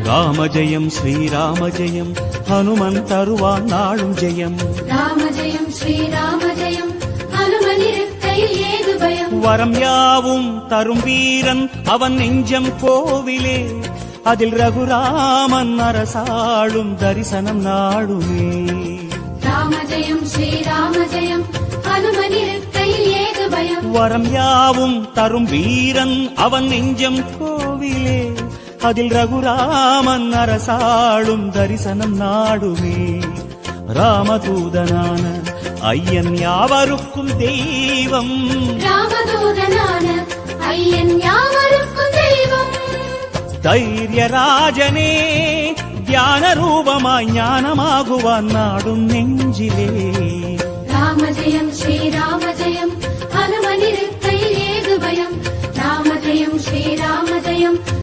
ராமஜெயம் ஸ்ரீராமஜெயம் ஹனுமன் தருவான் நாளும் ஜெயம். ராமஜெயம் ஸ்ரீராமஜெயம் ஹனுமனிருக்கையில் ஏது பயம். வரம் யாவும் தரும் வீரன் அவன் நெஞ்சம் கோவிலே, அதில் ரகுராமன் அரசாளும் தரிசனம் நாடுமே. ராமஜெயம் ஸ்ரீராமஜெயம் ஹனுமனிருக்கையில் ஏது பயம். வரம் யாவும் தரும் வீரன் அவன் நெஞ்சம் கோவிலே, அதில் ரகுராமன் அரசாளும் தரிசனம் நாடுமே. ராமதூதனான ஐயன் யாவருக்கும் தெய்வம். ராமதூதனான ஐயன் யாவருக்கும் தெய்வம். தைரியராஜனே தியான ரூபமாய் ஞானமாகுவான் நாடும் நெஞ்சிலே. ராமஜெயம் ஸ்ரீராமஜெயம் ஹனுமனிருக்கையில் ஏது பயம். ராமஜெயம் ஸ்ரீராமஜெயம்